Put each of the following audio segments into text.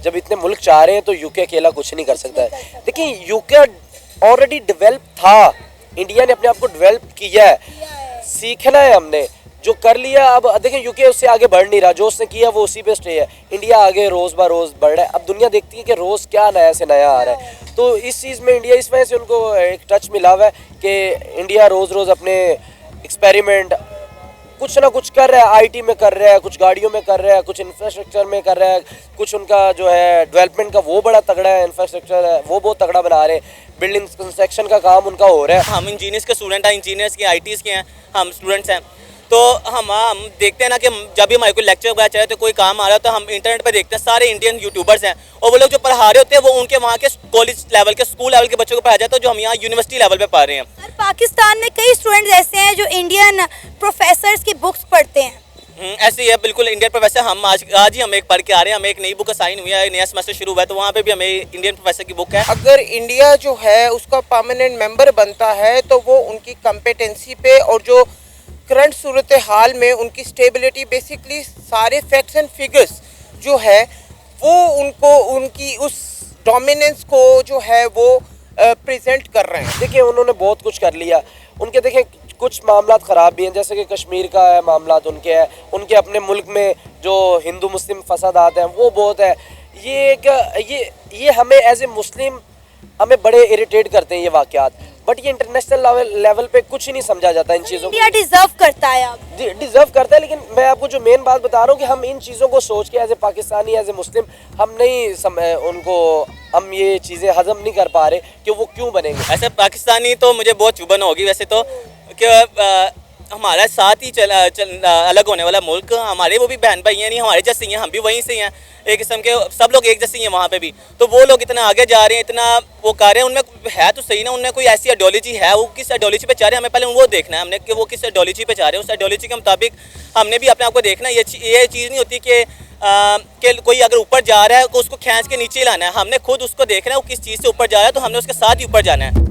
जब इतने मुल्क चाह रहे हैं तो यूके अकेला कुछ नहीं कर सकता है। देखिए यूके ऑलरेडी डेवलप था, इंडिया ने अपने आप को डेवलप किया है, सीखना है हमने, जो कर लिया। अब देखिए यूके उससे आगे बढ़ नहीं रहा, जो उसने किया वो उसी पे स्टे है। इंडिया आगे रोज़ ब रोज़ बढ़ रहा है। अब दुनिया देखती है कि रोज़ क्या नया से नया आ रहा है, तो इस चीज़ में इंडिया इस वजह से उनको एक टच मिला हुआ है कि इंडिया रोज़ रोज़ अपने एक्सपेरिमेंट कुछ ना कुछ कर रहा है। आईटी में कर रहा है, कुछ गाड़ियों में कर रहा है, कुछ इंफ्रास्ट्रक्चर में कर रहा है, कुछ उनका जो है डेवलपमेंट का वो बड़ा तगड़ा है, इंफ्रास्ट्रक्चर है वो बहुत तगड़ा बना रहे हैं, बिल्डिंग कंस्ट्रक्शन का काम उनका हो रहा है। हम इंजीनियर्स के स्टूडेंट हैं, इंजीनियर्स के आईटीज़ के हैं, हम स्टूडेंट्स हैं, तो हम देखते हैं ना कि जब भी हमारे कोई लेक्चर वगैरह चले तो कोई काम आ रहा है तो हम इंटरनेट पे देखते हैं, सारे इंडियन यूट्यूबर्स हैं और वो लोग जो पढ़ा रहे होते हैं वो उनके वहाँ के कॉलेज लेवल के, स्कूल लेवल के बच्चों को पढ़ाया जाता है, जो हम यहाँ यूनिवर्सिटी लेवल पे पढ़ रहे हैं। सर पाकिस्तान में कई स्टूडेंट्स ऐसे हैं जो इंडियन प्रोफेसर्स की बुक्स पढ़ते हैं। ऐसे ही है बिल्कुल। इंडियन प्रोफेसर हम आज ही हम एक पढ़ के आ रहे हैं, हम एक नई बुक साइन हुई है, नया सेमेस्टर शुरू हुआ है, तो वहाँ पे भी हमें इंडियन प्रोफेसर की बुक है। अगर इंडिया जो है उसका परमानेंट मेंबर बनता है तो वो उनकी कम्पिटेंसी पे और जो करंट सूरत हाल में उनकी स्टेबिलिटी, बेसिकली सारे फैक्ट्स एंड फिगर्स जो है वो उनको उनकी उस डोमिनेंस को जो है वो प्रेजेंट कर रहे हैं। देखिए उन्होंने बहुत कुछ कर लिया, उनके देखें कुछ मामला ख़राब भी हैं, जैसे कि कश्मीर का है मामला उनके है, उनके अपने मुल्क में जो हिंदू मुस्लिम फसादात हैं वो बहुत है। ये हमें एज ए मुस्लिम हमें बड़े इरिटेट करते हैं ये वाक़यात, बट ये इंटरनेशनल लेवल पे कुछ ही नहीं समझा जाता इन चीज़ों को। इंडिया डिजर्व करता है, आप डिजर्व करता है, लेकिन मैं आपको जो मेन बात बता रहा हूँ कि हम इन चीज़ों को सोच के as a Pakistani, as a Muslim, हम नहीं उनको हम ये चीज़ें हजम नहीं कर पा रहे कि वो क्यों बनेंगे। ऐसे पाकिस्तानी तो मुझे बहुत चुभन होगी वैसे तो कि हमारा साथ ही अलग होने वाला मुल्क, हमारे वो भी बहन भाई हैं, नहीं हमारे जैसे ही हैं, हम भी वहीं से हैं, एक किस्म के सब लोग एक जैसे ही हैं वहाँ पे भी। तो वो लोग इतना आगे जा रहे हैं, इतना वो कर रहे हैं, उनमें है तो सही ना, उनमें कोई ऐसी आइडियोलॉजी है, वो किस आइडियोलॉजी पे जा रहे हैं, हमें पहले वो देखना है हमने कि वो किस आइडियोलॉजी पे जा रहे हैं। उस आइडियोलॉजी के मुताबिक हमने भी अपने आप को देखना है। ये चीज़ नहीं होती कि कोई अगर ऊपर जा रहा है तो उसको खींच के नीचे लाना है, हमने खुद उसको देखना है वो किस चीज़ से ऊपर जा रहा है, तो हमने उसके साथ ही ऊपर जाना है।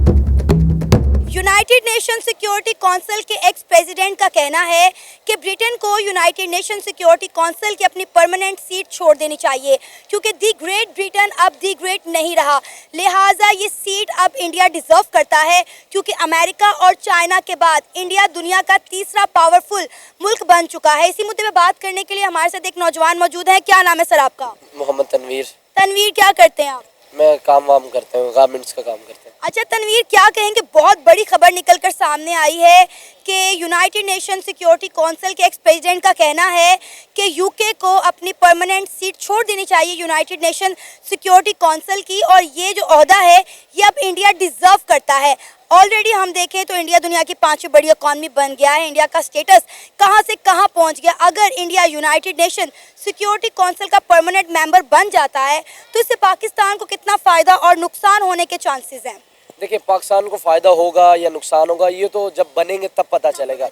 यूनाइटेड नेशन सिक्योरिटी काउंसिल के एक्स प्रेसिडेंट का कहना है कि ब्रिटेन को यूनाइटेड नेशन सिक्योरिटी काउंसिल की अपनी परमानेंट सीट छोड़ देनी चाहिए, क्योंकि दी ग्रेट ब्रिटेन अब दी ग्रेट नहीं रहा, लिहाजा ये सीट अब इंडिया डिजर्व करता है, क्योंकि अमेरिका और चाइना के बाद इंडिया दुनिया का तीसरा पावरफुल मुल्क बन चुका है। इसी मुद्दे पर बात करने के लिए हमारे साथ एक नौजवान मौजूद है। क्या नाम है सर आपका? मोहम्मद तनवीर। तनवीर, क्या करते हैं आप? मैं काम वाम करता हूँ, गारमेंट्स का काम करते हैं। अच्छा तनवीर, क्या कहेंगे, बहुत बड़ी खबर निकलकर सामने आई है कि यूनाइटेड नेशन सिक्योरिटी काउंसिल के एक्स प्रेसिडेंट का कहना है कि यूके को अपनी परमानेंट सीट छोड़ देनी चाहिए यूनाइटेड नेशन सिक्योरिटी काउंसिल की, और ये जो ओहदा है ये अब इंडिया डिजर्व करता है। ऑलरेडी हम देखें तो इंडिया दुनिया की 5वीं बड़ी इकॉनमी बन गया है, इंडिया का स्टेटस कहां से कहां पहुंच गया। अगर India United nation security council का परमानेंट मेंबर बन जाता है तो इससे पाकिस्तान को कितना फ़ायदा और नुकसान होने के चांसेस हैं? देखिए पाकिस्तान को फ़ायदा होगा या नुकसान होगा ये तो जब बनेंगे तब पता चलेगा।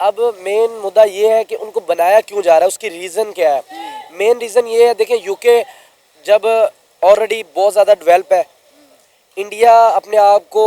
अब मेन मुद्दा ये है कि उनको बनाया क्यों जा रहा है, उसकी रीज़न क्या है। मेन रीज़न ये है, देखिए यूके जब ऑलरेडी बहुत ज़्यादा डेवलप है, इंडिया अपने आप को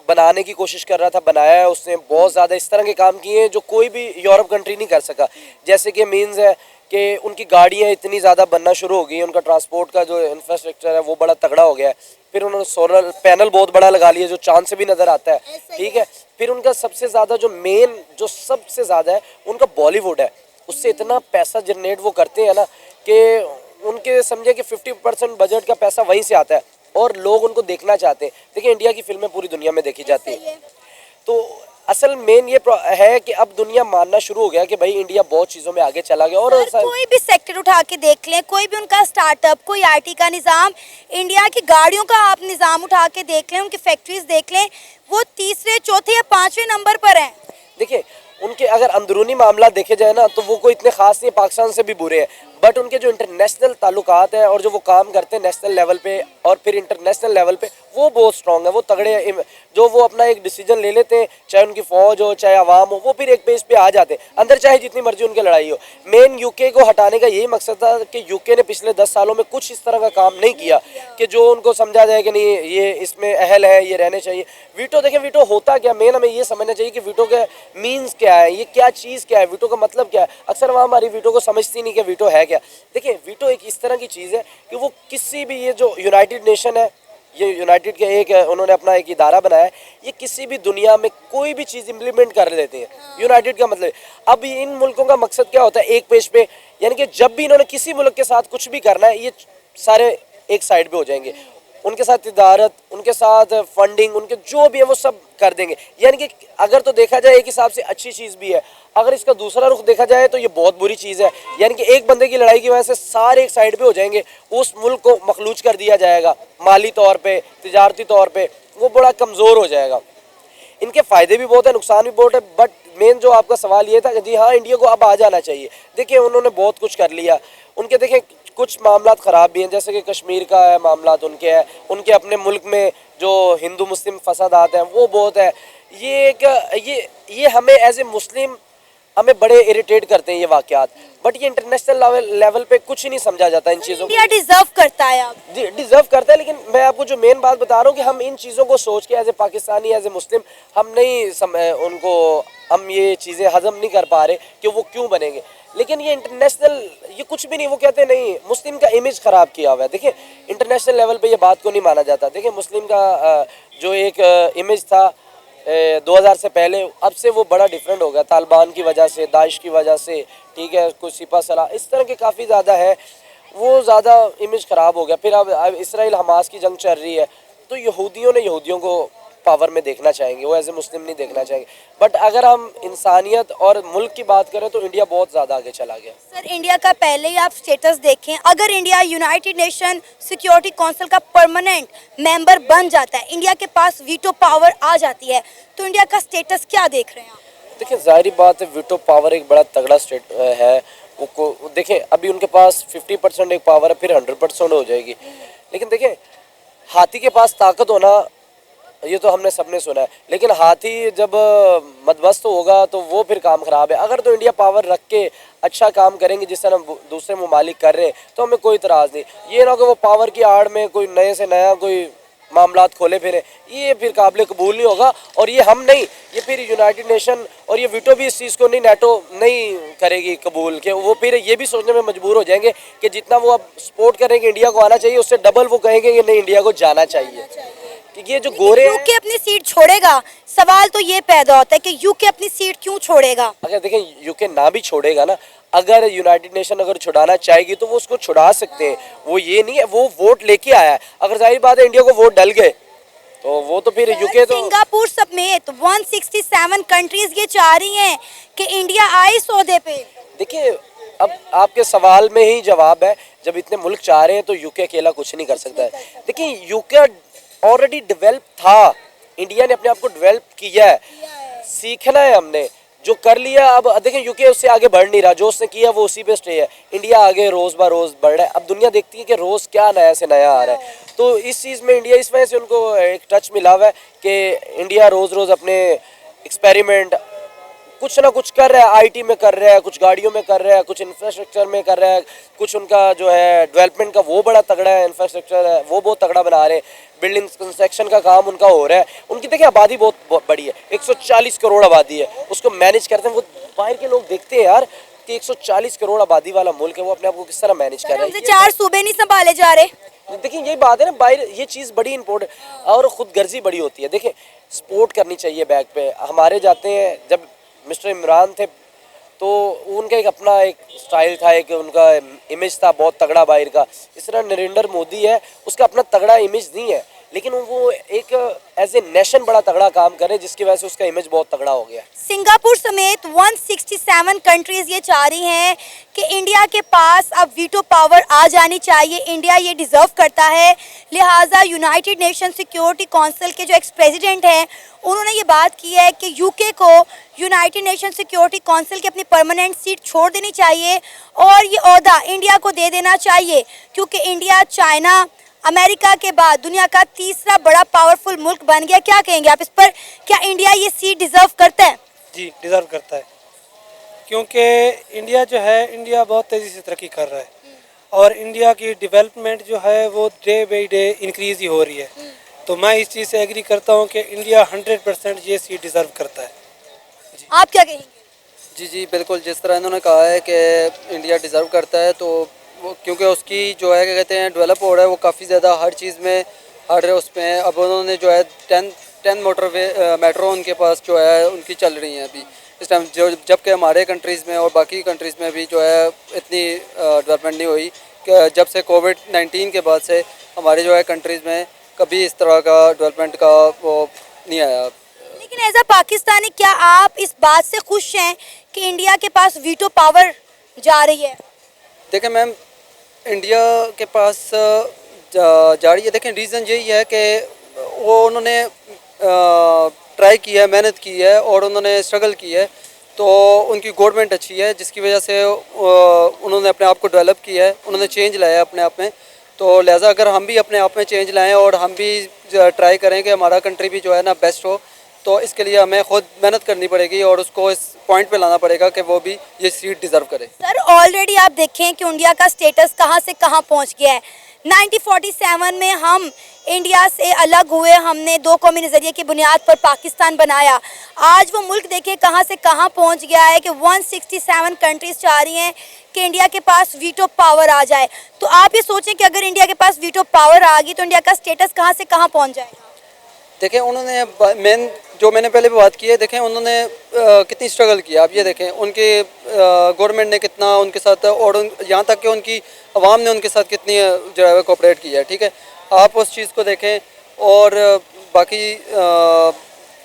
बनाने की कोशिश कर रहा था, बनाया है उसने, बहुत ज़्यादा इस तरह के काम किए हैं जो कोई भी यूरोप कंट्री नहीं कर सका। जैसे कि मीन्स है कि उनकी गाड़ियाँ इतनी ज़्यादा बनना शुरू हो गई, उनका ट्रांसपोर्ट का जो इंफ्रास्ट्रक्चर है वो बड़ा तगड़ा हो गया है। फिर उन्होंने सोलर पैनल बहुत बड़ा लगा लिया जो चांद से भी नज़र आता है, ठीक है। फिर उनका सबसे ज़्यादा जो सबसे ज़्यादा है उनका बॉलीवुड है, उससे इतना पैसा जनरेट वो करते हैं ना कि उनके समझे कि 50% बजट का पैसा वहीं से आता है और लोग उनको देखना चाहते हैं। देखिए इंडिया की फिल्में पूरी दुनिया में देखी जाती है, तो असल मेन ये है कि अब दुनिया मानना शुरू हो गया कि भाई इंडिया बहुत चीज़ों में आगे चला गया। और कोई भी सेक्टर उठा के देख लें, कोई भी उनका स्टार्टअप, कोई आईटी का निज़ाम, इंडिया की गाड़ियों का आप निज़ाम उठा के देख लें, उनकी फैक्ट्रीज देख लें, वो तीसरे, चौथे या 5वें नंबर पर हैं। देखिए उनके अगर अंदरूनी मामला देखे जाए ना तो वो कोई इतने खास नहीं, पाकिस्तान से भी बुरे हैं, बट उनके जो इंटरनेशनल ताल्लुकात हैं और जो वो काम करते हैं नेशनल लेवल पे और फिर इंटरनेशनल लेवल पे, वो बहुत स्ट्रॉन्ग है, वो तगड़े हैं। जो वो अपना एक डिसीजन ले लेते हैं, चाहे उनकी फ़ौज हो चाहे आवाम हो, वो फिर एक पेज पे आ जाते हैं, अंदर चाहे जितनी मर्जी उनकी लड़ाई हो। मेन यूके को हटाने का यही मकसद था कि यूके ने पिछले 10 सालों में कुछ इस तरह का काम नहीं किया कि जो उनको समझा जाए कि नहीं ये इसमें अहल है, ये रहने चाहिए। वीटो देखें, वीटो होता क्या, मेन हमें ये समझना चाहिए कि वीटो के मीन्स क्या है, ये क्या चीज़ क्या है, वीटो का मतलब क्या है। अक्सर वहाँ हमारी वीटो को समझती नहीं कि वीटो है क्या? देखिए वीटो एक इस तरह की चीज़ है कि वो किसी भी, ये जो यूनाइटेड नेशन है, ये यूनाइटेड के एक उन्होंने अपना एक इदारा बनाया है, ये किसी भी दुनिया में कोई भी चीज़ इम्प्लीमेंट कर देते हैं। यूनाइटेड का मतलब, अब इन मुल्कों का मकसद क्या होता है एक पेज पे, यानी कि जब भी इन्होंने किसी मुल्क के साथ कुछ भी करना है, ये सारे एक साइड पे हो जाएंगे, उनके साथ तिजारत, उनके साथ फंडिंग, उनके जो भी है वो सब कर देंगे। यानी कि अगर तो देखा जाए एक हिसाब से अच्छी चीज़ भी है, अगर इसका दूसरा रुख देखा जाए तो ये बहुत बुरी चीज़ है। यानी कि एक बंदे की लड़ाई की वजह से सारे एक साइड पे हो जाएंगे, उस मुल्क को मखलूज कर दिया जाएगा, माली तौर पे, तिजारती तौर पे वो बड़ा कमज़ोर हो जाएगा। इनके फ़ायदे भी बहुत है, नुकसान भी बहुत है, बट मेन जो आपका सवाल ये था कि जी हाँ इंडिया को अब आ जाना चाहिए। देखिए उन्होंने बहुत कुछ कर लिया, उनके देखें कुछ मामला ख़राब भी हैं, जैसे कि कश्मीर का है मामला उनके है, उनके अपने मुल्क में जो हिंदू मुस्लिम फसादात हैं वो बहुत है। ये एक ये हमें एज ए मुस्लिम हमें बड़े इरिटेट करते हैं ये वाक़यात, बट ये इंटरनेशनल लेवल पे कुछ ही नहीं समझा जाता इन चीज़ों को। इंडिया डिजर्व करता है अब। डिजर्व करता है, लेकिन मैं आपको जो मेन बात बता रहा हूँ कि हम इन चीज़ों को सोच के as a Pakistani, as a Muslim, हम नहीं उनको हम ये चीज़ें हजम नहीं कर पा रहे कि वो क्यों बनेंगे। लेकिन ये इंटरनेशनल, ये कुछ भी नहीं, वो कहते नहीं मुस्लिम का इमेज ख़राब किया हुआ है। देखिए इंटरनेशनल लेवल पे ये बात को नहीं माना जाता। देखिए मुस्लिम का जो एक इमेज था 2000 से पहले, अब से वो बड़ा डिफरेंट हो गया, तालिबान की वजह से, दाइश की वजह से, ठीक है, कुछ सिपा सलाह इस तरह के काफ़ी ज़्यादा है, वो ज़्यादा इमेज ख़राब हो गया। फिर अब इसराइल हमास की जंग चल रही है, तो यहूदियों को पावर में देखना चाहेंगे, वो एज ए मुस्लिम नहीं देखना चाहेंगे। बट अगर हम इंसानियत और मुल्क की बात करें तो इंडिया बहुत ज़्यादा आगे चला गया। सर इंडिया का पहले ही आप स्टेटस देखें, अगर India United nation security council का परमानेंट मेंबर बन जाता है, इंडिया के पास वीटो पावर आ जाती है, तो इंडिया का स्टेटस क्या देख रहे हैं आप? देखिए जाहिर बात है वीटो पावर एक बड़ा तगड़ा स्टेट है। वो देखें अभी उनके पास 50% एक पावर है, फिर 100% हो जाएगी। लेकिन देखें हाथी के पास ताकत होना ये तो हमने सबने सुना है, लेकिन हाथी जब मदमस्त होगा तो वो फिर काम ख़राब है। अगर तो इंडिया पावर रख के अच्छा काम करेंगे जिस तरह दूसरे ममालिक कर रहे हैं तो हमें कोई इतराज़ नहीं। ये ना कि वो पावर की आड़ में कोई नए से नया कोई मामलात खोले फिरे, ये फिर काबिल कबूल नहीं होगा। और ये हम नहीं, ये फिर यूनाइटेड नेशन और ये वीटो भी इस चीज़ को नहीं, नेटो नहीं करेगी कबूल, के वो फिर ये भी सोचने में मजबूर हो जाएंगे कि जितना वो अब सपोर्ट करेंगे इंडिया को आना चाहिए, उससे डबल वो कहेंगे कि नहीं इंडिया को जाना चाहिए। कि ये जो गोरे यूके अपनी सीट छोड़ेगा, सवाल तो ये पैदा होता है कि यूके अपनी सीट क्यों छोड़ेगा? अगर देखें यूके ना भी छोड़ेगा ना, अगर यूनाइटेड नेशन अगर छुड़ाना चाहेगी तो वो उसको छुड़ा सकते हैं। वो ये नहीं है, वो वोट लेके आया है। अगर जाहिर बात है इंडिया को वोट डल गए तो वो तो फिर यूके तो सिंगापुर समेत 167 कंट्रीज ये चाह रही हैं कि इंडिया आए सौदे पे। देखिए अब आपके सवाल में ही जवाब है, जब इतने मुल्क चाह रहे हैं तो यूके अकेला कुछ नहीं कर सकता है। देखिए यूके ऑलरेडी डेवलप था, इंडिया ने अपने आप को डेवलप किया है, सीखना है हमने, जो कर लिया। अब देखें यूके उससे आगे बढ़ नहीं रहा, जो उसने किया वो उसी पे स्टे है। इंडिया आगे रोज़ ब रोज़ बढ़ रहा है। अब दुनिया देखती है कि रोज़ क्या नया से नया आ रहा है, तो इस चीज़ में इंडिया इस वजह से उनको एक टच मिला हुआ है कि इंडिया रोज़ रोज़ अपने एक्सपेरिमेंट कुछ ना कुछ कर रहा है, आईटी में कर रहा है, कुछ गाड़ियों में कर रहा है, कुछ इंफ्रास्ट्रक्चर में कर रहा है, कुछ उनका जो है डेवलपमेंट का वो बड़ा तगड़ा है, इंफ्रास्ट्रक्चर है वो बहुत तगड़ा बना रहे हैं, बिल्डिंग कंस्ट्रक्शन का काम उनका हो रहा है। उनकी देखिए आबादी बहुत बड़ी है, 140 करोड़ आबादी है, उसको मैनेज करते हैं। वो बाहर के लोग देखते हैं यार कि 140 करोड़ आबादी वाला मुल्क है, वो अपने आप को किस तरह मैनेज कर रहा है। 4 सूबे नहीं संभाले जा रहे। देखिए यही बात है ना, बाहर ये चीज़ बड़ी इंपॉर्टेंट और खुद गर्जी बड़ी होती है। देखिए सपोर्ट करनी चाहिए बैक पे। हमारे जाते हैं, जब मिस्टर इमरान थे तो उनका एक अपना एक स्टाइल था, एक उनका इमेज था बहुत तगड़ा बाहर का। इस तरह नरेंद्र मोदी है, उसका अपना तगड़ा इमेज नहीं है, लेकिन वो एक एज ए नेशन बड़ा तगड़ा काम करे, जिसकी वजह से उसका इमेज बहुत तगड़ा हो गया। सिंगापुर समेत 167 कंट्रीज ये चाह रही हैं कि इंडिया के पास अब वीटो पावर आ जानी चाहिए, इंडिया ये डिज़र्व करता है। लिहाजा यूनाइटेड नेशन सिक्योरिटी काउंसिल के जो एक्स प्रेसिडेंट हैं उन्होंने ये बात की है कि यूके को यूनाइटेड नेशन सिक्योरिटी काउंसिल की अपनी परमानेंट सीट छोड़ देनी चाहिए और ये ओहदा इंडिया को दे देना चाहिए, क्योंकि इंडिया चाइना अमेरिका के बाद दुनिया का तीसरा बड़ा पावरफुल मुल्क बन गया। क्या कहेंगे आप इस पर? क्या इंडिया ये सीट डिजर्व करता है? जी डिज़र्व करता है, क्योंकि इंडिया जो है, इंडिया बहुत तेज़ी से तरक्की कर रहा है और इंडिया की डेवलपमेंट जो है वो डे बाई डे इंक्रीज़ ही हो रही है। तो मैं इस चीज़ से एग्री करता हूँ कि इंडिया 100% ये सीट डिज़र्व करता है। आप क्या कहेंगे? जी जी बिल्कुल, जिस तरह इन्होंने कहा है कि इंडिया डिज़र्व करता है, तो वो क्योंकि उसकी जो है क्या कहते हैं डेवलप हो रहा है वो काफ़ी ज़्यादा हर चीज़ में हर उस पे है। अब उन्होंने जो है 10 मोटरवे मेट्रो उनके पास जो है उनकी चल रही हैं अभी इस टाइम, जो जबकि हमारे कंट्रीज़ में और बाकी कंट्रीज़ में भी जो है इतनी डेवलपमेंट नहीं हुई कि जब से कोविड-19 के बाद से हमारे जो है कंट्रीज़ में कभी इस तरह का डेवलपमेंट का वो नहीं आया। लेकिन एज अ पाकिस्तानी क्या आप इस बात से खुश हैं कि इंडिया के पास वीटो पावर जा रही है? देखें मैम, इंडिया के पास जा रही है। देखें रीज़न यही है कि वो उन्होंने ट्राई किया है, मेहनत की है और उन्होंने स्ट्रगल की है, तो उनकी गवर्नमेंट अच्छी है जिसकी वजह से उन्होंने अपने आप को डेवलप किया है, उन्होंने चेंज लाया है अपने आप में। तो लिहाजा अगर हम भी अपने आप में चेंज लाएं और हम भी ट्राई करें कि हमारा कंट्री भी जो है ना बेस्ट हो, तो इसके लिए हमें खुद मेहनत करनी पड़ेगी और उसको इस पॉइंट पे लाना पड़ेगा कि वो भी ये सीट डिज़र्व करे। सर ऑलरेडी आप देखें कि इंडिया का स्टेटस कहां से कहां पहुंच गया है। 1947 में हम इंडिया से अलग हुए, हमने दो कौमी नज़रिए की बुनियाद पर पाकिस्तान बनाया। आज वो मुल्क देखें कहां से कहां पहुंच गया है कि 167 कंट्रीज चाह रही हैं कि इंडिया के पास वीटो पावर आ जाए। तो आप ये सोचें कि अगर इंडिया के पास वीटो पावर आ गई तो इंडिया का स्टेटस कहां से कहां पहुंच जाएगा। देखें उन्होंने जो मैंने पहले भी बात की है, देखें उन्होंने कितनी स्ट्रगल किया। आप ये देखें उनके गवर्नमेंट ने कितना उनके साथ और यहाँ तक कि उनकी आवाम ने उनके साथ कितनी जो है कोऑपरेट किया है। ठीक है, आप उस चीज़ को देखें। और बाकी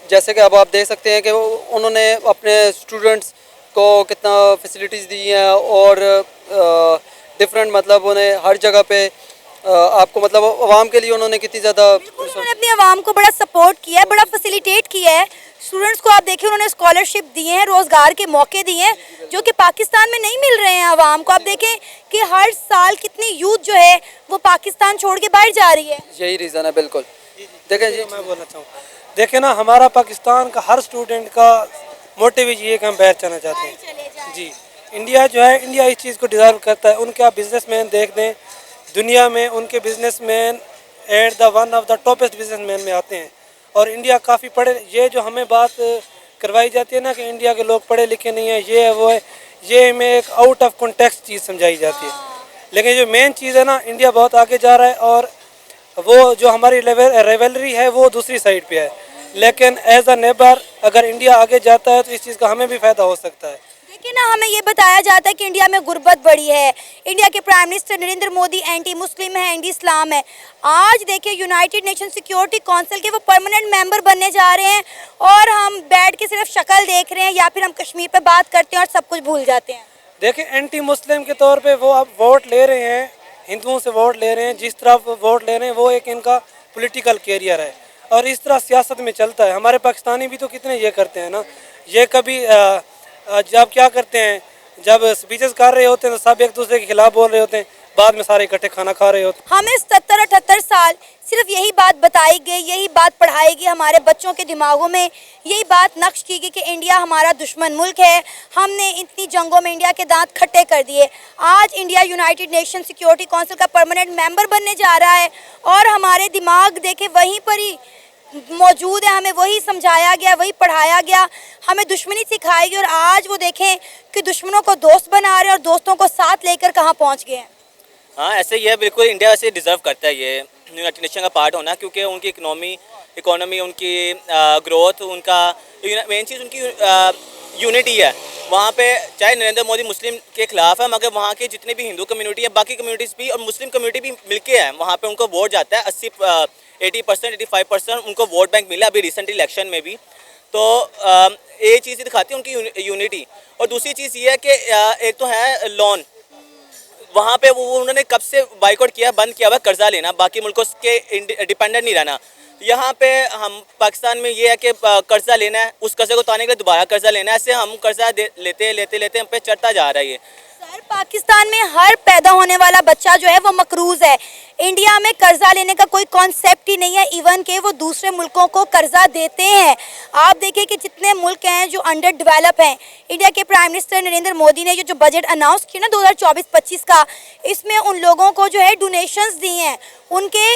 जैसे कि अब आप देख सकते हैं कि उन्होंने अपने स्टूडेंट्स को कितना फैसिलिटीज़ दी हैं और डिफरेंट मतलब उन्हें हर जगह पे आपको मतलब आवाम के लिए उन्होंने कितनी ज़्यादा उन्होंने अपनी आवाम को बड़ा सपोर्ट किया है, बड़ा फैसिलिटेट किया है। स्टूडेंट्स को आप देखिए उन्होंने स्कॉलरशिप दिए हैं, रोज़गार के मौके दिए हैं जो कि पाकिस्तान में नहीं मिल रहे हैं आवाम को। आप देखें कि हर साल कितनी यूथ जो है वो पाकिस्तान छोड़ के बाहर जा रही है। यही रीज़न है बिल्कुल। देखें जी, मैं बोलना चाहूँ, देखें ना हमारा पाकिस्तान का हर स्टूडेंट का मोटिव ये है कि हम बाहर चलना चाहते हैं। जी, इंडिया जो है, इंडिया इस चीज़ को डिज़र्व करता है। उनके आप बिजनेसमैन देख दें दुनिया में, उनके businessman at the one of the toppest businessman में आते हैं। और इंडिया काफ़ी पढ़े, ये जो हमें बात करवाई जाती है ना कि इंडिया के लोग पढ़े लिखे नहीं हैं, ये है वो है, ये हमें एक आउट ऑफ कॉन्टेक्स्ट चीज़ समझाई जाती है। लेकिन जो मेन चीज़ है ना, इंडिया बहुत आगे जा रहा है और वो जो हमारी रेवलरी है वो दूसरी साइड पे है। लेकिन एज अ नेबर अगर इंडिया आगे जाता है तो इस चीज़ का हमें भी फ़ायदा हो सकता है। देखिए ना, हमें ये बताया जाता है कि इंडिया में गुर्बत बढ़ी है, इंडिया के prime minister Narendra Modi anti Muslim है, एंटी इस्लाम है। आज देखिए यूनाइटेड नेशन सिक्योरिटी काउंसिल के वो परमानेंट मेंबर बनने जा रहे हैं और हम बैठ के सिर्फ शक्ल देख रहे हैं या फिर हम कश्मीर पे बात करते हैं और सब कुछ भूल जाते हैं। देखिए एंटी मुस्लिम के तौर पे वो अब वोट ले रहे हैं, हिंदुओं से वोट ले रहे हैं, जिस तरफ वोट ले रहे हैं वो एक इनका पॉलिटिकल कैरियर है और इस तरह सियासत में चलता है। हमारे पाकिस्तानी भी तो कितने ये करते हैं ना, ये कभी जब क्या करते हैं, जब स्पीचेस कर रहे होते हैं तो सब एक दूसरे के खिलाफ बोल रहे होते हैं, बाद में सारे इकट्ठे खाना खा रहे होते हैं। हमें 70-78 साल सिर्फ यही बात बताई गई, यही बात पढ़ाई गई हमारे बच्चों के दिमागों में, यही बात नक्श की गई कि इंडिया हमारा दुश्मन मुल्क है, हमने इतनी जंगों में इंडिया के दांत खट्टे कर दिए। आज India United nation security council का परमानेंट मेंबर बनने जा रहा है और हमारे दिमाग देखे वहीं पर ही मौजूद है, हमें वही समझाया गया, वही पढ़ाया गया, हमें दुश्मनी सिखाई गई और आज वो देखें कि दुश्मनों को दोस्त बना रहे हैं और दोस्तों को साथ लेकर कहाँ पहुँच गए हैं। हाँ ऐसे ही है, बिल्कुल इंडिया वैसे डिज़र्व करता है ये यूनाइटेड नेशन का पार्ट होना, क्योंकि उनकी इकोनॉमी उनकी ग्रोथ, उनका मेन चीज़ उनकी यूनिटी है। वहाँ पे चाहे नरेंद्र मोदी मुस्लिम के खिलाफ है, मगर वहाँ के जितने भी हिंदू कम्युनिटी है, बाकी कम्युनिटीज़ भी और मुस्लिम कम्युनिटी भी मिलके है, वहाँ पे उनको वोट जाता है। 80% 85% उनको वोट बैंक मिला अभी रिसेंट इलेक्शन में भी। तो ये चीज़ दिखाती है उनकी यूनिटी। और दूसरी चीज़ ये है कि एक तो है लोन, वहाँ पे वो उन्होंने कब से बाइकआउट किया, बंद किया हुआ कर्जा लेना, बाकी मुल्कों के डिपेंडेंट नहीं रहना। यहाँ पे हम पाकिस्तान में ये है कि कर्जा लेना है, उस कर्जे को उतारने के लिए दोबारा कर्जा लेना है, ऐसे हम कर्जा लेते हम पे चढ़ता जा रहा है ये। सर पाकिस्तान में हर पैदा होने वाला बच्चा जो है वो मकरूज है। इंडिया में कर्जा लेने का कोई कॉन्सेप्ट ही नहीं है, इवन के वो दूसरे मुल्कों को कर्जा देते हैं। आप देखिए कि जितने मुल्क हैं जो अंडर डेवलप हैं, इंडिया के प्राइम मिनिस्टर नरेंद्र मोदी ने जो बजट अनाउंस किया ना 2024-25 का, इसमें उन लोगों को जो है डोनेशंस दी हैं, उनके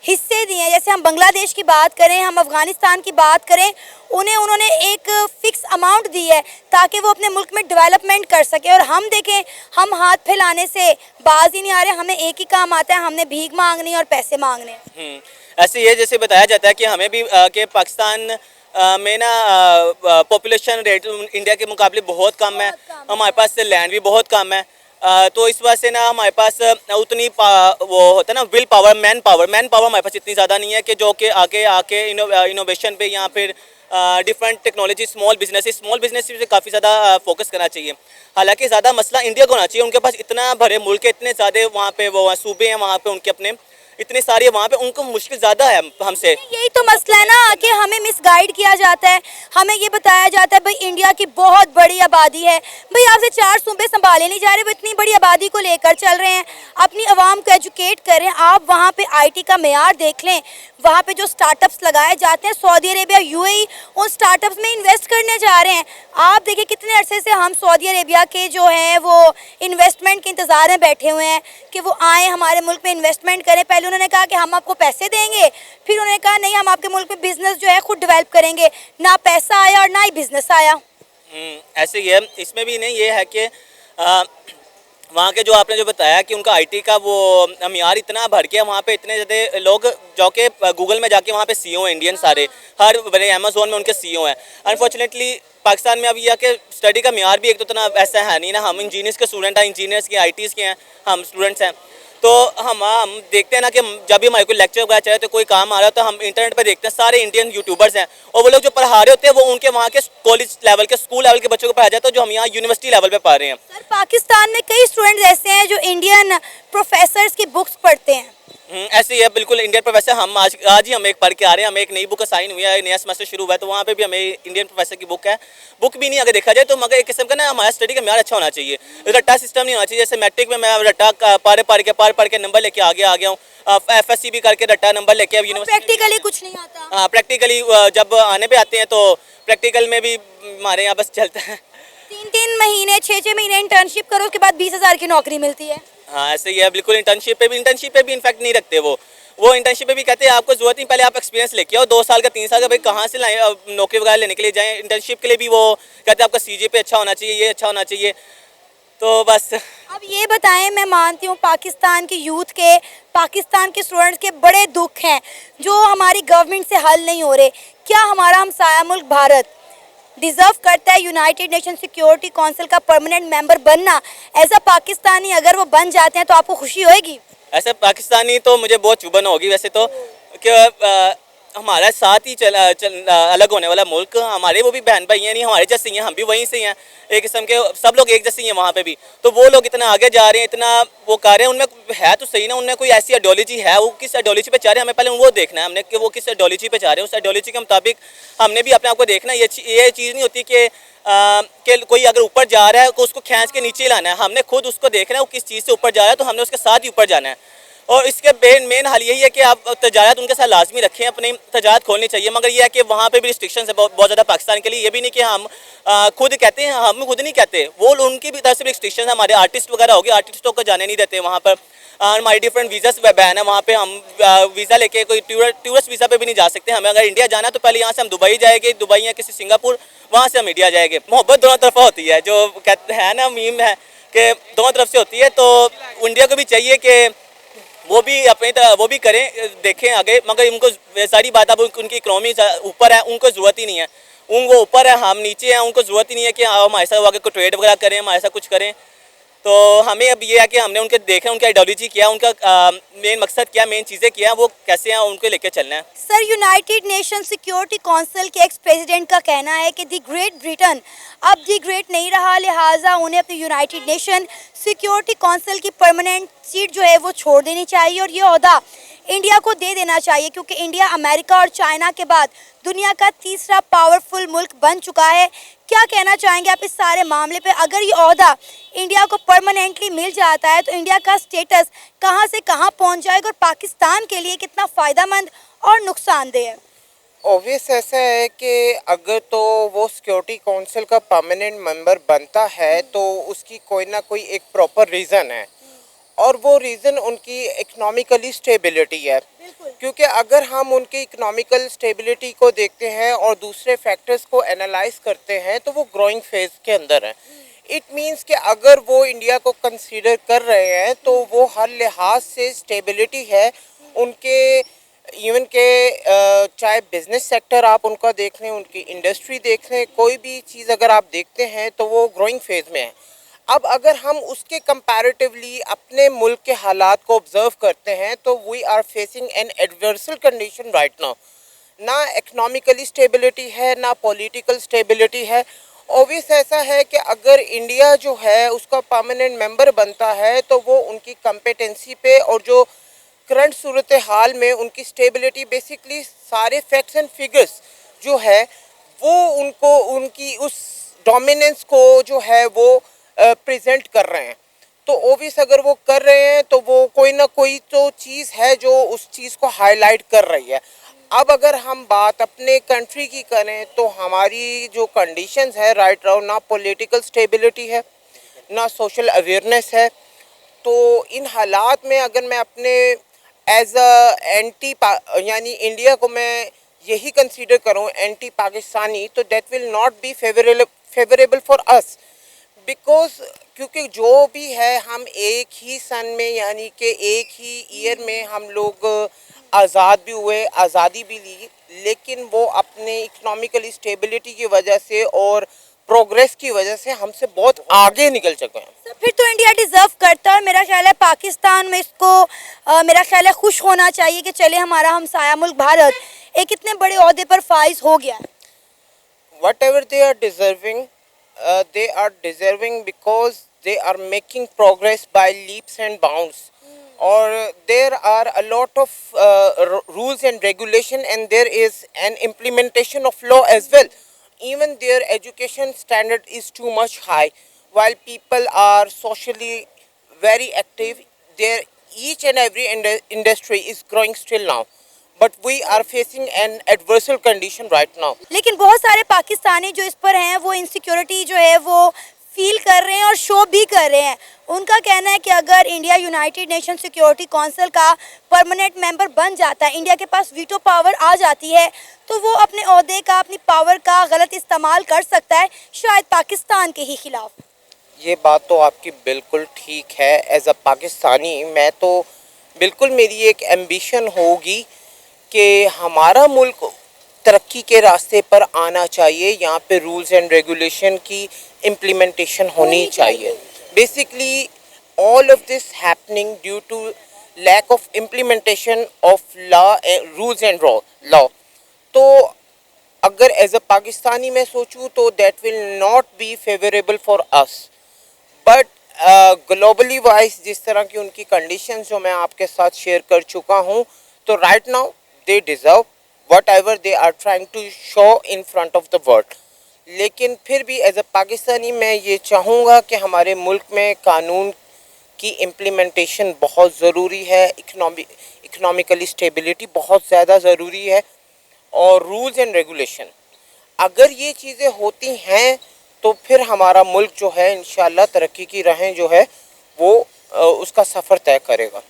हिस्से दिए हैं। जैसे हम बांग्लादेश की बात करें, हम अफ़गानिस्तान की बात करें, उन्होंने एक फ़िक्स अमाउंट दी है ताकि वो अपने मुल्क में डेवलपमेंट कर सके। और हम देखें, हम हाथ फैलाने से बाज ही नहीं आ रहे, हमें एक ही काम आता है, हमने भीख मांगनी और पैसे मांगने हैं। ऐसे ये जैसे बताया जाता है कि हमें भी कि पाकिस्तान में ना पॉपुलेशन रेट इंडिया के मुकाबले बहुत कम है, हमारे पास से लैंड भी बहुत कम है। तो इस वजह से ना हमारे पास उतनी वो होता है ना विल पावर, मैन पावर हमारे पास इतनी ज़्यादा नहीं है कि जो कि आके इनोवेशन पे या फिर डिफरेंट टेक्नोलॉजी स्मॉल बिजनेस पे काफ़ी ज़्यादा फोकस करना चाहिए। हालांकि ज़्यादा मसला इंडिया को होना चाहिए, उनके पास इतना भरे मुल्क है, इतने ज़्यादा वहाँ पे वो सूबे हैं, वहाँ पे उनके अपने इतने सारे, वहाँ पे उनको मुश्किल ज़्यादा है हमसे। यही तो मसला है ना कि हमें मिसगाइड किया जाता है, हमें ये बताया जाता है भाई इंडिया की बहुत बड़ी आबादी है। भाई आपसे 4 सूबे संभाले नहीं जा रहे, वो इतनी बड़ी आबादी को लेकर चल रहे हैं, अपनी आवाम को एजुकेट करें। आप वहाँ पे आईटी का मेयार देख लें, वहाँ पे जो स्टार्टअप्स लगाए जाते हैं, सऊदी अरेबिया यूएई उन स्टार्टअप्स में इन्वेस्ट करने जा रहे हैं। आप देखिए कितने अरसे से हम सऊदी अरेबिया के जो हैं वो इन्वेस्टमेंट के इंतज़ार में बैठे हुए हैं कि वो आएँ हमारे मुल्क में इन्वेस्टमेंट करें। पहले उन्होंने कहा कि हम आपको पैसे देंगे, फिर उन्होंने कहा नहीं हम आपके मुल्क में बिजनेस जो है खुद डेवलप करेंगे। ना पैसा आया और ना ही बिजनेस आया। ऐसे ही है, इसमें भी नहीं ये है कि वहाँ के जो आपने जो बताया कि उनका आईटी का वो म्यार इतना बढ़ गया, वहाँ पे इतने ज़्यादा लोग जो कि गूगल में जाके वहाँ पे सीईओ हैं इंडियन सारे, हर बड़े अमेज़ोन में उनके सीईओ हैं। अनफॉर्चुनेटली पाकिस्तान में अभी यह कि स्टडी का म्यार भी एक तो इतना ऐसा है नहीं ना, हम इंजीनियर्स के स्टूडेंट हैं, इंजीनियर्स के आईटीज़ के हैं हम स्टूडेंट्स हैं। तो हम देखते हैं ना कि जब भी हमारे कोई लेक्चर वगैरह चले तो कोई काम आ रहा है तो हम इंटरनेट पे देखते हैं, सारे इंडियन यूट्यूबर्स हैं और वो लोग जो पढ़ा रहे होते हैं वो उनके वहाँ के कॉलेज लेवल के, स्कूल लेवल के बच्चों को पढ़ाया जाता है जो हम यहाँ यूनिवर्सिटी लेवल पे पढ़ रहे हैं। सर पाकिस्तान में कई स्टूडेंट्स ऐसे हैं जो इंडियन प्रोफेसर्स की बुक्स पढ़ते हैं। ऐसे ही है बिल्कुल। इंडियन प्रोफेसर हम आज ही हम एक पढ़ के आ रहे हैं, हमें एक नई बुक साइन हुई है, नया सेमेस्टर शुरू हुआ है, तो वहाँ पे भी हमें इंडियन प्रोफेसर की बुक है। बुक भी नहीं अगर देखा जाए तो मगर एक किस्म का ना हमारा स्टडी का म्यार अच्छा होना चाहिए, रट्टा सिस्टम नहीं होना चाहिए। जैसे मैट्रिक में मैं रट्टा पढ़ के नंबर लेके आ गया हूँ, FSC भी करके रट्टा नंबर लेके अब यूनिवर्सिटी प्रैक्टिकली कुछ नहीं आता। हाँ प्रैक्टिकली जब आने पे आते हैं तो प्रैक्टिकल में भी हमारे यहाँ बस चलता है 3-3 महीने 6-6 महीने इंटर्नशिप करो, उसके बाद 20,000 की नौकरी मिलती है। हाँ ऐसे ही है बिल्कुल। इंटर्नशिप पे भी इनफैक्ट नहीं रखते वो इंटर्नशिप पे भी कहते हैं आपको जरूरत नहीं, पहले आप एक्सपीरियंस लेके आओ 2 साल का 3 साल का, भाई कहाँ से लाएं नौकरी वगैरह लेने के लिए जाएं। इंटर्नशिप के लिए भी वो कहते हैं आपका CGPA अच्छा होना चाहिए, ये अच्छा होना चाहिए। तो बस अब ये बताएं, मैं मानती हूँ पाकिस्तान के यूथ के, पाकिस्तान के स्टूडेंट्स के बड़े दुख हैं जो हमारी गवर्नमेंट से हल नहीं हो रहे। क्या हमारा हमसाया मुल्क भारत डिज़र्व करता है यूनाइटेड नेशन सिक्योरिटी काउंसिल का परमानेंट मेंबर बनना? एज अ पाकिस्तानी अगर वो बन जाते हैं तो आपको खुशी होएगी? ऐसे पाकिस्तानी तो मुझे बहुत चुभन होगी वैसे तो, कि हमारा साथ ही अलग होने वाला मुल्क, हमारे वो भी बहन भाई हैं, नहीं हमारे जैसे ही हैं, हम भी वहीं से हैं, एक किस्म के सब लोग एक जैसे ही हैं वहाँ पे भी। तो वो लोग इतना आगे जा रहे हैं, इतना वो कर रहे हैं, उनमें है तो सही ना, उनमें कोई ऐसी आइडियोलॉजी है, वो किस आइडियोलॉजी पे चाह रहे हैं, हमें पहले वो देखना है हमने कि वो किस आइडियोलॉजी पे चाह रहे हैं। उस आइडियोलॉजी के मुताबिक हमने भी अपने आप को देखना है। ये चीज़ नहीं होती कि कोई अगर ऊपर जा रहा है तो उसको खींच के नीचे लाना है, हमने खुद उसको देखना है वो किस चीज़ से ऊपर जा रहा है, तो हमने उसके साथ ही ऊपर जाना है। और इसके मेन हल यही है कि आप तजारत उनके साथ लाजमी रखें, अपनी तजारत खोलनी चाहिए। मगर ये है कि वहाँ पे भी रिस्ट्रिक्शंस है बहुत ज़्यादा पाकिस्तान के लिए। ये भी नहीं कि हम खुद कहते हैं, हम खुद नहीं कहते, वो उनकी भी तरफ से रिस्ट्रिक्शंस है। हमारे आर्टिस्ट वगैरह हो गए, आर्टिस्टों को जाने नहीं देते वहाँ पर, हमारी डिफरेंट वीज़ास बैन है वहाँ पे, हम वीज़ा लेके कोई टूरिस्ट वीज़ा पे भी नहीं जा सकते। हमें अगर इंडिया जाना है तो पहले यहाँ से हम दुबई जाएंगे, दुबई या किसी सिंगापुर, वहाँ से हम इंडिया जाएंगे। मोहब्बत दोनों तरफा होती है, जो कहते हैं ना मीम है कि दोनों तरफ से होती है। तो इंडिया को भी चाहिए कि वो भी अपनी तरह वो भी करें, देखें आगे। मगर उनको सारी बात अब उनकी इकोनॉमी ऊपर है, उनको ज़रूरत ही नहीं है, वो ऊपर है हम नीचे हैं, उनको ज़रूरत ही नहीं है कि हमारे साथ आगे कोई ट्रेड वगैरह करें, हमारे साथ कुछ करें। तो हमें अब ये है कि हमने उनके देखा, उनकी आइडियोलॉजी क्या, उनका मेन मकसद क्या, मेन चीज़ें क्या, वो कैसे हैं, उनको लेके चलना है। Sir United nation security council के एक्स प्रेसिडेंट का कहना है कि दी ग्रेट ब्रिटेन अब दी ग्रेट नहीं रहा, लिहाजा उन्हें अपनी यूनाइटेड नेशन सिक्योरिटी काउंसिल की परमानेंट सीट जो है वो छोड़ देनी चाहिए और ये ओहदा इंडिया को दे देना चाहिए, क्योंकि इंडिया अमेरिका और चाइना के बाद दुनिया का तीसरा पावरफुल मुल्क बन चुका है। क्या कहना चाहेंगे आप इस सारे मामले पे? अगर ये ओहदा इंडिया को परमानेंटली मिल जाता है तो इंडिया का स्टेटस कहां से कहां पहुंच जाएगा और पाकिस्तान के लिए कितना फ़ायदेमंद और नुकसानदेह है? ऑब्वियस ऐसा है कि अगर तो वो सिक्योरिटी काउंसिल का परमानेंट मेंबर बनता है तो उसकी कोई ना कोई एक प्रॉपर रीज़न है, और वो रीज़न उनकी इकोनॉमिकली स्टेबिलिटी है। क्योंकि अगर हम उनकी इकोनॉमिकल स्टेबिलिटी को देखते हैं और दूसरे फैक्टर्स को एनालाइज करते हैं तो वो ग्रोइंग फेज के अंदर हैं। इट मीन्स कि अगर वो इंडिया को कंसीडर कर रहे हैं तो वो हर लिहाज से स्टेबिलिटी है उनके, इवन के चाहे बिजनेस सेक्टर आप उनका देख लें, उनकी इंडस्ट्री देख लें, कोई भी चीज़ अगर आप देखते हैं तो वो ग्रोइंग फेज में है। अब अगर हम उसके कंपैरेटिवली अपने मुल्क के हालात को ऑब्जर्व करते हैं तो we are facing an adverse condition right now. ना इकोनॉमिकली स्टेबिलिटी है, ना पॉलिटिकल स्टेबिलिटी है। ऑब्वियस ऐसा है कि अगर इंडिया जो है उसका परमानेंट मेंबर बनता है तो वो उनकी कम्पिटेंसी पे और जो करंट सूरत हाल में उनकी स्टेबिलिटी, बेसिकली सारे फैक्ट्स एंड फिगर्स जो है वो उनको उनकी उस डोमिनेंस को जो है वो प्रेजेंट कर रहे हैं। तो ओबियस अगर वो कर रहे हैं तो वो कोई ना कोई तो चीज़ है जो उस चीज़ को हाईलाइट कर रही है। अब अगर हम बात अपने कंट्री की करें तो हमारी जो कंडीशंस है राइट नाउ, ना पॉलिटिकल स्टेबिलिटी है, ना सोशल अवेयरनेस है। तो इन हालात में अगर मैं अपने एज अ एंटी यानी इंडिया को मैं यही कंसीडर करूं एंटी पाकिस्तानी, तो that will not be favourable for us. Because क्योंकि जो भी है हम एक ही सन में यानी कि एक ही ईयर में हम लोग आज़ाद भी हुए, आज़ादी भी ली, लेकिन वो अपने इकोनॉमिकली स्टेबिलिटी की वजह से और प्रोग्रेस की वजह से हमसे बहुत आगे निकल चुके हैं। तो फिर तो इंडिया डिजर्व करता है, मेरा ख्याल है पाकिस्तान में इसको मेरा ख्याल है खुश होना चाहिए कि चले हमारा हमसाया मुल्क भारत एक इतने बड़े ओहदे पर फाइज हो गया है। Whatever they are deserving because they are making progress by leaps and bounds. Or there are a lot of rules and regulation, and there is an implementation of law as well. Even their education standard is too much high. While people are socially very active, their each and every industry is growing still now. But we are facing an adversal condition right now. लेकिन बहुत सारे पाकिस्तानी जो इस पर हैं वो insecurity जो है वो फील कर रहे हैं और शो भी कर रहे हैं। उनका कहना है कि अगर India United nation security council का परमानेंट मेंबर बन जाता है, इंडिया के पास वीटो पावर आ जाती है, तो वो अपने ओहदे का, अपनी पावर का गलत इस्तेमाल कर सकता है, शायद पाकिस्तान के ही खिलाफ। ये बात तो आपकी बिल्कुल ठीक है। एज अ पाकिस्तानी मैं तो बिल्कुल, मेरी एक एम्बिशन होगी कि हमारा मुल्क तरक्की के रास्ते पर आना चाहिए। यहाँ पे रूल्स एंड रेगुलेशन की इम्प्लीमेंटेशन होनी चाहिए। Basically all of this happening due to lack of implementation of law, rules and law. तो अगर एज अ पाकिस्तानी मैं सोचूं तो that will not be favourable for us. But globally wise जिस तरह की उनकी कंडीशंस जो मैं आपके साथ शेयर कर चुका हूँ, तो right now they deserve whatever they are trying to show in front of the world. लेकिन फिर भी एज अ पाकिस्तानी मैं ये चाहूँगा कि हमारे मुल्क में कानून की इम्प्लीमेंटेशन बहुत ज़रूरी है, इकोनॉमिकली स्टेबिलिटी बहुत ज़्यादा ज़रूरी है, और रूल्स एंड रेगुलेशन अगर ये चीज़ें होती हैं तो फिर हमारा मुल्क जो है इंशाल्लाह तरक्की की राहें जो है वो उसका सफ़र तय करेगा।